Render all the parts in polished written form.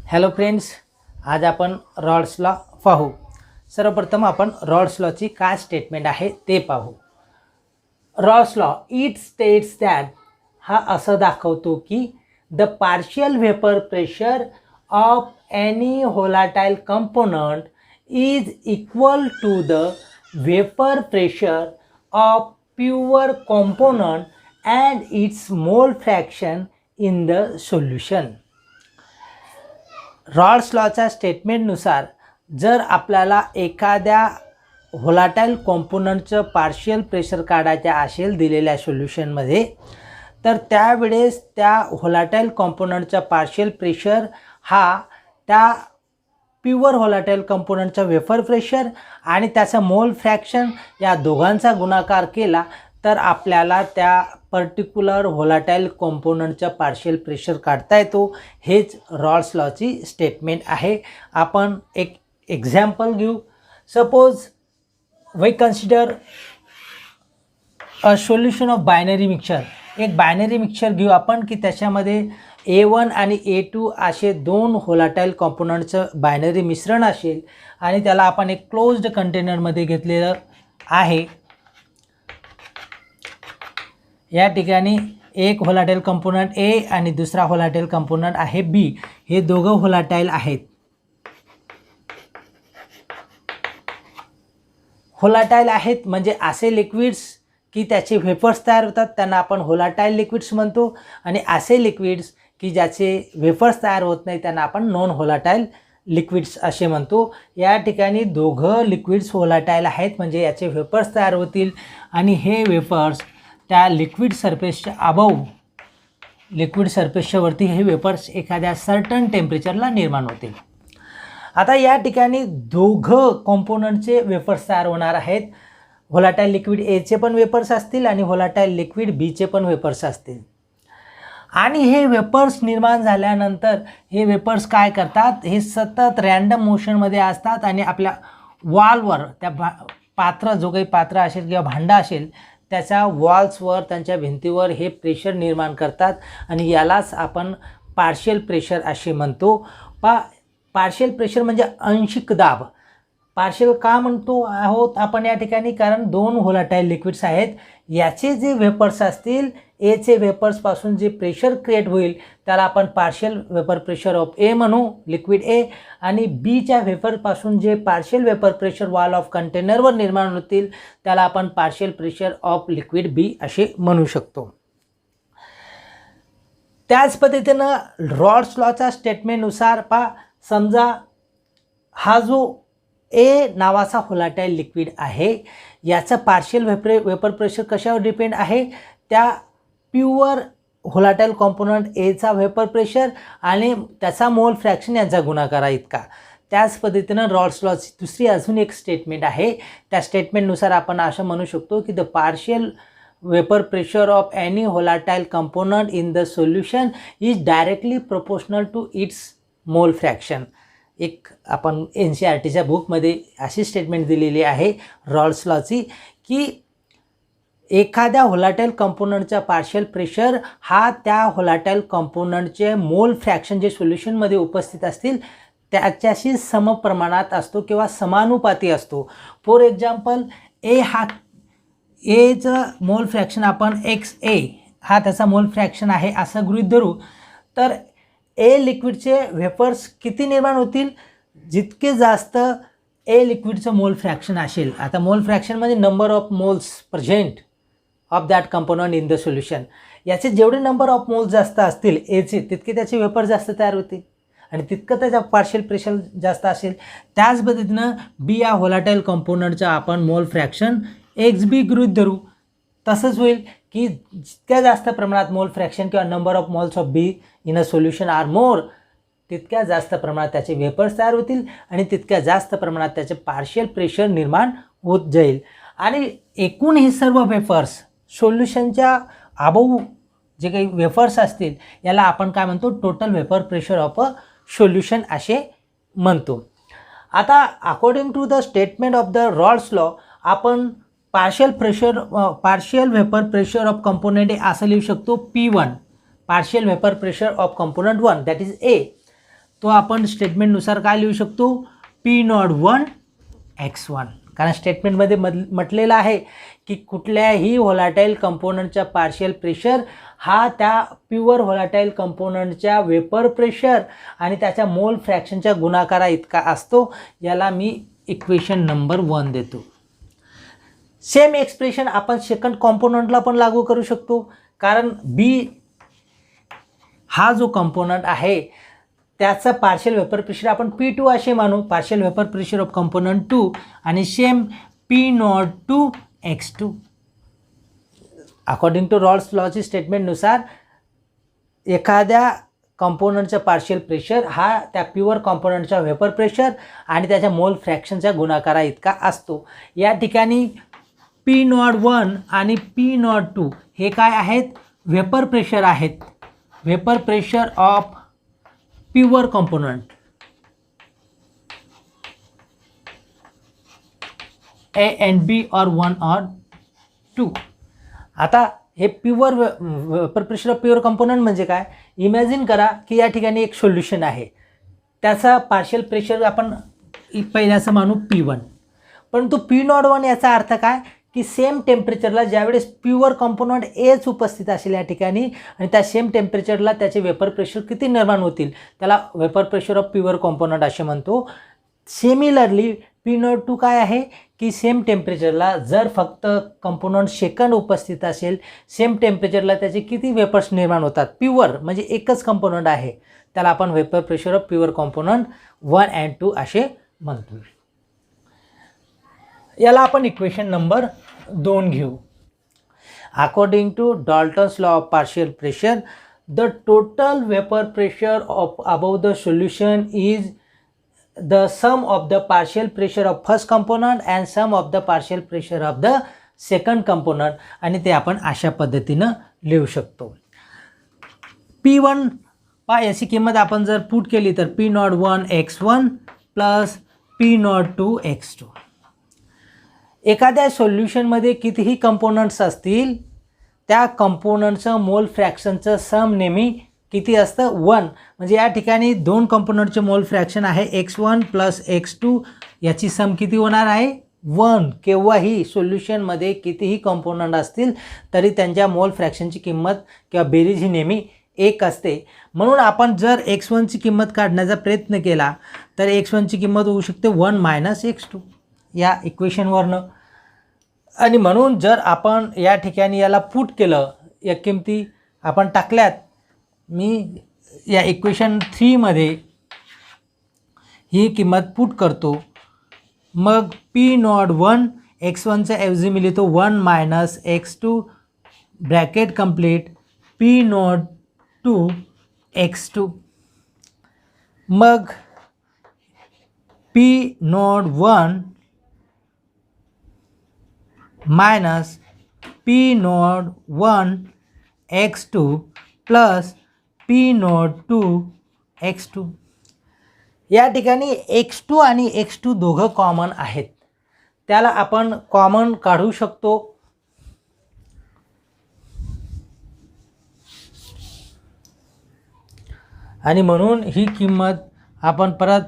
Hello friends, आज आपण Rawls law पाहू। सर्वप्रथम आपण रॉल्स लॉची काय स्टेटमेंट आहे ते पाहू। Raoult's law it states that हा असं दाखवतो की the partial vapour pressure of any volatile component is equal to the vapour pressure of pure component and its mole fraction in the solution. Raoult's लॉच्या स्टेटमेंटनुसार जर आपल्याला एखाद्या व्होलाटाइल कॉम्पोनंटचं पार्शियल प्रेशर काढायचे असेल दिलेल्या सोल्युशनमध्ये, तर त्यावेळेस त्या व्होलाटाइल कॉम्पोनंटचा पार्शियल प्रेशर हा त्या प्युअर व्होलाटाइल कॉम्पोनंटचा वेपर प्रेशर आणि त्याचा मोल फ्रॅक्शन या दोघांचा गुणाकार केला तर आपल्याला त्या पर्टिक्युलर व्होलाटाइल कॉम्पोनंटचा पार्शियल प्रेशर काढता येतो। हेच रॉल्स लॉची स्टेटमेंट आहे। आपण एक एक्झाम्पल घेऊ। Suppose we consider a solution of binary mixture. एक बायनरी मिक्सचर घेऊ आपण की त्याच्यामध्ये A1 आणि A2 असे दोन व्होलाटाइल कॉम्पोनंटचं बायनरी मिश्रण असेल आणि त्याला आपण एक क्लोज्ड कंटेनरमध्ये घेतलेलं आहे। या ठिकाणी एक व्होलाटाइल कंपोनंट A आणि दुसरा व्होलाटाइल कंपोनंट आहे B। हे दोघं व्होलाटाइल आहेत। व्होलाटाइल आहेत म्हणजे असे लिक्विड्स की त्याचे वेपर्स तयार होतात त्यांना आपण व्होलाटाइल लिक्विड्स म्हणतो, आणि असे लिक्विड्स की ज्याचे वेपर्स तयार होत नाही त्यांना आपण नॉन व्होलाटाइल लिक्विड्स असे म्हणतो। या ठिकाणी दोघं लिक्विड्स व्होलाटाइल आहेत म्हणजे याचे वेपर्स तयार होतील आणि हे वेपर्स त्या लिक्विड सरफेसच्या अबव लिक्विड सरफेसच्या वरती हे वेपर्स एखाद्या सर्टन टेम्परेचरला निर्माण होतील। आता या ठिकाणी दोघं कॉम्पोनंटचे वेपर्स तयार होणार आहेत। व्होलाटाइल लिक्विड A चे पण वेपर्स असतील आणि व्होलाटाइल लिक्विड B चे पण वेपर्स असतील। आणि हे वेपर्स निर्माण झाल्यानंतर हे वेपर्स काय करतात, हे सतत रँडम मोशनमध्ये असतात आणि आपल्या वॉलवर त्या पात्र जो काही पात्र असेल किंवा भांडा असेल त्याच्या वॉल्सवर त्यांच्या भिंतीवर हे प्रेशर निर्माण करतात आणि यालाच आपण पार्शियल प्रेशर असे म्हणतो। पार्शियल प्रेशर म्हणजे आंशिक दाब। पार्शियल का म्हणतो आहोत आपण या ठिकाणी, कारण दोन व्होलाटाइल लिक्विड्स आहेत। याचे जे वेपर्स असतील A चे वेपर्सपासून जे प्रेशर क्रिएट होईल त्याला आपण partial vapour pressure of A म्हणू, लिक्विड A, आणि B च्या वेपरपासून जे partial vapour pressure wall of कंटेनरवर निर्माण होतील त्याला आपण partial pressure of liquid B असे म्हणू शकतो। त्याच पद्धतीनं रॉल्स लॉच्या स्टेटमेंटनुसार समजा हा जो A नावाचा व्होलाटाइल लिक्विड आहे याचा पार्शियल वेपर प्रेशर कशावर डिपेंड आहे, त्या प्युअर व्होलाटाइल कॉम्पोनंट A चा वेपर प्रेशर आणि त्याचा मोल फ्रॅक्शन यांचा गुणाकार इतका। त्याच पद्धतीनं रॉल्स लॉची दुसरी अजून एक स्टेटमेंट आहे। त्या स्टेटमेंटनुसार आपण असं म्हणू शकतो की the partial vapour pressure of any volatile component in the solution is directly proportional to its mole fraction. एक आपण NCERTच्या बुकमध्ये अशी स्टेटमेंट दिलेली आहे रॉल्स लॉची की एखाद्या व्होलाटाइल कंपोनंटचा पार्शियल प्रेशर हा त्या व्होलाटाइल कंपोनंटचे मोल फ्रॅक्शन जे सोल्युशनमध्ये उपस्थित असतील त्याच्याशी समप्रमाणात असतो किंवा समानुपाती असतो। फॉर एक्झाम्पल Aचं मोल फ्रॅक्शन आपण XA हा त्याचा मोल फ्रॅक्शन आहे असं गृहीत धरू, तर A लिक्विडचे वेपर्स किती निर्माण होतील, जितके जास्त A लिक्विडचं मोल फ्रॅक्शन असेल। आता मोल फ्रॅक्शन म्हणजे number of moles present of that component in the solution. याचे जेवढे नंबर ऑफ मोल्स जास्त असतील Aचे तितके त्याचे वेपर जास्त तयार होतील आणि तितकं त्याचा पार्शियल प्रेशर जास्त असेल। त्याच पद्धतीनं B या व्होलाटाइल कंपोनंटचा आपण मोल फ्रॅक्शन XB गृहीत धरू, तसंच होईल की जितक्या जास्त प्रमाणात मोल फ्रॅक्शन किंवा number of moles of B in a solution are more, तितक्या जास्त प्रमाणात त्याचे वेपर्स तयार होतील आणि तितक्या जास्त प्रमाणात त्याचे पार्शियल प्रेशर निर्माण होत जाईल। आणि एकूण हे सर्व वेपर्स सोल्युशनच्या अबव जे काही वेपर्स असतील याला आपण काय म्हणतो, total vapour pressure of a solution असे म्हणतो। आता according to the statement of the Raoult's law आपण partial vapour pressure of component A असं लिहू शकतो P1, partial vapour pressure of component 1 that is A। तो आपण स्टेटमेंटनुसार काय लिहू शकतो, P01 x1, कारण स्टेटमेंटमध्ये म्हटलेलं आहे की कुठल्याही व्होलाटाईल कंपोनंटचा पार्शियल प्रेशर हा त्या प्युअर व्होलाटाईल कंपोनंटच्या वेपर प्रेशर आणि त्याच्या मोल फ्रॅक्शनच्या गुणाकारा इतका असतो. याला मी इक्वेशन नंबर 1 देतो. सेम एक्सप्रेशन आपण सेकंड कॉम्पोनंटला पण लागू करू शकतो, कारण बी हा जो कंपोनंट आहे त्याचा पार्शियल वेपर प्रेशर आपण P2 असे मानू, partial vapour pressure of component 2, आणि same P02 x2. According to Raoult's लॉची स्टेटमेंटनुसार एखाद्या कंपोनंटचा पार्शियल प्रेशर हा त्या प्युअर कंपोनंटचा वेपर प्रेशर आणि त्याच्या मोल फ्रॅक्शनच्या गुणाकारा इतका असतो. या ठिकाणी P01 आणि P02 हे काय आहेत, वेपर प्रेशर आहेत, vapour pressure of pure component A and B or 1 or 2. आता हे pure vapour pressure of pure component म्हणजे काय, इमॅजिन करा की या ठिकाणी एक सोल्युशन आहे, त्याचा पार्शियल प्रेशर आपण पहिल्याचं मानू P1, परंतु P01 याचा अर्थ काय की सेम टेम्परेचरला ज्यावेळेस प्युअर कंपोनंट एच उपस्थित असेल या ठिकाणी आणि त्या सेम टेम्परेचरला त्याचे वेपर प्रेशर किती निर्माण होतील, त्याला vapour pressure of pure component असे म्हणतो. सिमिलरली P02 काय आहे की सेम टेम्परेचरला जर फक्त कंपोनंट सेकंड उपस्थित असेल, सेम टेम्परेचरला त्याचे किती वेपर्स निर्माण होतात, प्युअर म्हणजे एकच कंपोनंट आहे, त्याला आपण vapour pressure of pure component 1 and 2 असे म्हणतो. याला आपण इक्वेशन नंबर 2 घेऊ. According to Dalton's law of partial pressure, the total vapour pressure of above the solution is the sum of the partial pressure of first component and sum of the partial pressure of the second component, आणि ते आपण अशा पद्धतीनं लिहू शकतो. P1 याची किंमत आपण जर पुट केली तर P01 x1 plus P02 x2. एखाद्या सोल्युशनमध्ये कितीही कंपोनंट्स असतील त्या कंपोनंटचं मोल फ्रॅक्शनचं सम नेहमी किती असतं, 1. म्हणजे या ठिकाणी दोन कंपोनंटचे मोल फ्रॅक्शन आहे x1 प्लस x2, याची सम किती होणार आहे, 1. केव्हाही सोल्युशनमध्ये कितीही कंपोनंट असतील तरी त्यांच्या मोल फ्रॅक्शनची किंमत किंवा बेरीज ही नेहमी 1 असते. म्हणून आपण जर x1ची किंमत काढण्याचा प्रयत्न केला तर x1ची किंमत होऊ शकते 1 मायनस x2 या इक्वेशनवरनं. आणि म्हणून जर आपण या ठिकाणी याला पुट केलं, या किमती आपण टाकल्यात, मी या इक्वेशन 3 मध्ये ही किंमत पुट करतो, मग P01 x1च्या ऐवजी मी लिहितो 1 minus x2 bracket complete P02 x2, मग P01 minus P01 x2 plus P02 x2. या ठिकाणी x2 आणि x2 दोघं कॉमन आहेत, त्याला आपण कॉमन काढू शकतो. आणि म्हणून ही किंमत आपण परत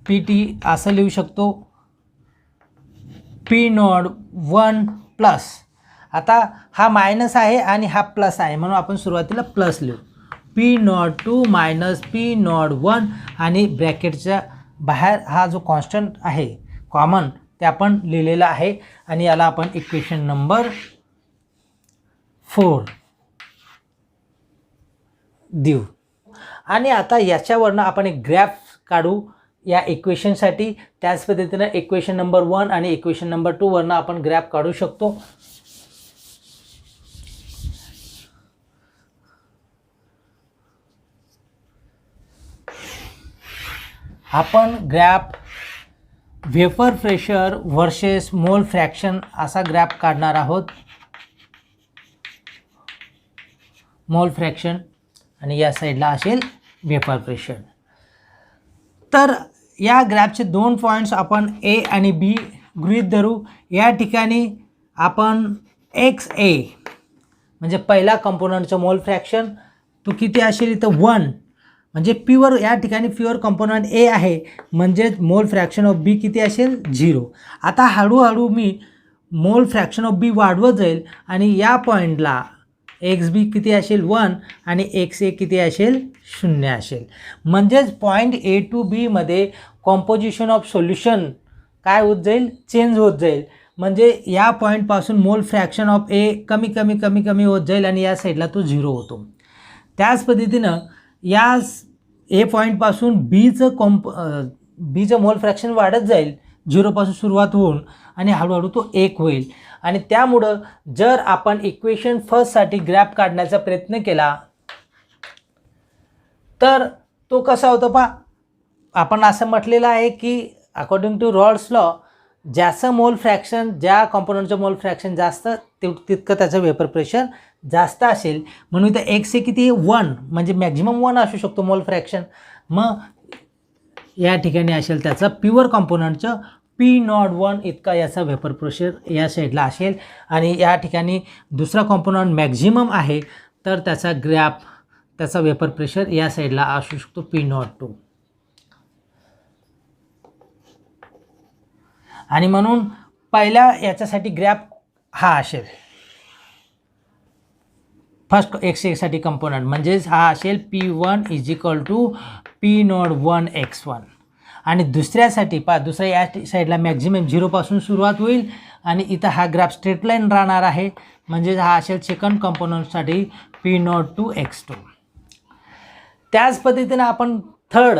PT असं लिहू शकतो, P01 प्लस, आता हा मायनस आहे आणि हा प्लस आहे म्हणून आपण सुरुवातीला प्लस लिहू, P02 मायनस P01 आणि ब्रॅकेटच्या बाहेर हा जो कॉन्स्टंट आहे कॉमन ते आपण लिहिलेला आहे आणि याला आपण इक्वेशन नंबर 4 देऊ. आणि आता याच्यावरनं आपण एक ग्राफ काढू या इक्वेशनसाठी. त्याच पद्धतीनं इक्वेशन नंबर 1 आणि इक्वेशन नंबर 2 वरनं आपण ग्राफ काढू शकतो. आपण ग्राफ वेपर प्रेशर वर्सेस मोल फ्रॅक्शन असा ग्राफ काढणार आहोत. मोल फ्रॅक्शन आणि या साईडला असेल वेपर प्रेशर. तर या ग्राफचे 2 पॉईंट्स आपण ए आणि बी गृहीत धरू. या ठिकाणी आपण XA म्हणजे पहिला कंपोनंटचं मोल फ्रॅक्शन तो किती असेल इथं 1, म्हणजे प्युअर या ठिकाणी प्युअर कंपोनंट ए आहे, म्हणजेच मोल फ्रॅक्शन ऑफ बी किती असेल 0. आता हळूहळू मी मोल फ्रॅक्शन ऑफ बी वाढवत जाईल आणि या पॉईंटला एक्स बी किती असेल 1 आणि एक्स ए किती असेल 0 असेल. म्हणजेच पॉईंट ए टू बीमध्ये कॉम्पोजिशन ऑफ सोल्युशन काय होत जाईल, चेंज होत जाईल. म्हणजे या पॉईंटपासून मोल फ्रॅक्शन ऑफ ए कमी कमी कमी कमी होत जाईल आणि या साईडला तो 0 होतो. त्याच पद्धतीनं या ए पॉईंटपासून बीचं मोल फ्रॅक्शन वाढत जाईल 0पासून सुरुवात होऊन आणि हळूहळू तो 1 होईल. आणि त्यामुळं जर आपण इक्वेशन फर्स्टसाठी ग्रॅफ काढण्याचा प्रयत्न केला तर तो कसा होतो पहा, आपण असं म्हटलेलं आहे की अकॉर्डिंग टू रॉल्स लॉ ज्याचं मोल फ्रॅक्शन, ज्या कॉम्पोनंटचं मोल फ्रॅक्शन जास्त तितकं त्याचं वेपर प्रेशर जास्त असेल. म्हणून इथं एक्स ए किती 1 म्हणजे मॅक्झिमम 1 असू शकतो मोल फ्रॅक्शन. मग या ठिकाणी असेल त्याचं प्युअर कॉम्पोनंटचं P01 इतका याचा वेपर प्रेशर या साईडला असेल. आणि या ठिकाणी दुसरा कॉम्पोनंट मॅक्झिमम आहे तर त्याचा ग्रॅफ, त्याचा वेपर प्रेशर या साईडला असू शकतो P02. आणि म्हणून पहिल्या याच्यासाठी ग्रॅफ हा असेल फर्स्ट एक्स साठी कंपोनंट, म्हणजेच हा असेल P1 = P01 x1. आणि दुसऱ्यासाठी दुसऱ्या या साईडला मॅक्झिमम 0पासून सुरुवात होईल आणि इथं हा ग्राफ स्ट्रेट लाईन राहणार आहे. म्हणजे हा असेल सेकंड कंपोनंटसाठी P02 x2. त्याच पद्धतीनं आपण थर्ड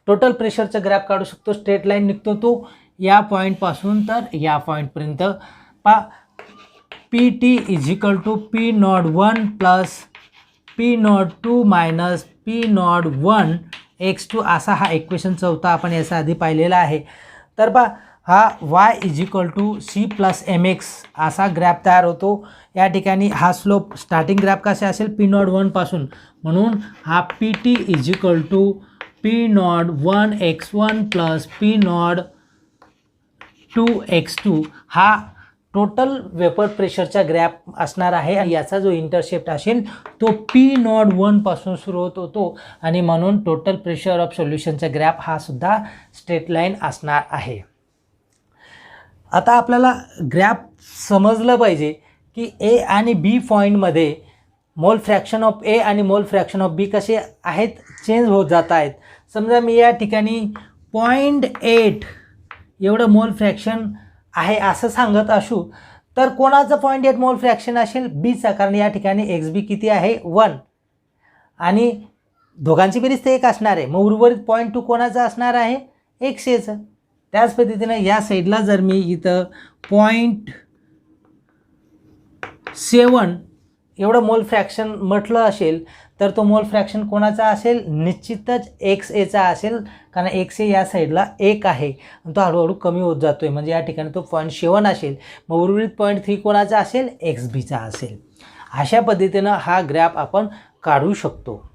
टोटल प्रेशरचा ग्राफ काढू शकतो. स्ट्रेट लाईन निघतो तो या पॉईंटपासून तर या पॉईंटपर्यंत. PT = P01 + P02 - P01 x2 असा हा इक्वेशन चौथा आपण याचा आधी पाहिलेला आहे. तर हा y = C + mx असा ग्रॅफ तयार होतो. या ठिकाणी हा स्लोप स्टार्टिंग ग्रॅफ कसा असेल P01 पासून, म्हणून हा PT = P01 x1 + P02 x2 हा टोटल वेपर प्रेशरचा ग्रॅफ असणार आहे. याचा जो इंटरसेप्ट असेल तो P01 पासून सुरू होतो आणि म्हणून टोटल प्रेशर ऑफ सोल्युशनचा ग्रॅफ हा सुद्धा स्ट्रेट लाईन असणार आहे. आता आपल्याला ग्रॅफ समजलं पाहिजे की ए आणि बी पॉईंटमध्ये मोल फ्रॅक्शन ऑफ ए आणि मोल फ्रॅक्शन ऑफ बी कसे आहेत, चेंज होत जात आहेत. समजा मी या ठिकाणी 0.8 एवढं मोल फ्रॅक्शन आहे असं सांगत असू तर कोणाचं 0.8 मोल फ्रॅक्शन असेल, बीचा. कारण या ठिकाणी एक्स बी किती आहे 1 आणि दोघांची बेरीज ते 1 असणार आहे. मग उर्वरित 0.2 कोणाचं असणार आहे, एक्स एचं. त्याच पद्धतीनं या साईडला जर मी इथं 0.7 एवढं मोल फ्रॅक्शन म्हटलं असेल तर तो मोल फ्रॅक्शन कोणाचा असेल, निश्चितच एक्स एचा असेल. कारण एक्स ए या साईडला 1 आहे आणि तो हळूहळू कमी होत जातो आहे. म्हणजे या ठिकाणी तो 0.7 असेल. मग उर्वरित 0.3 कोणाचा असेल, एक्स बीचा असेल. अशा पद्धतीनं हा ग्रॅफ आपण काढू शकतो.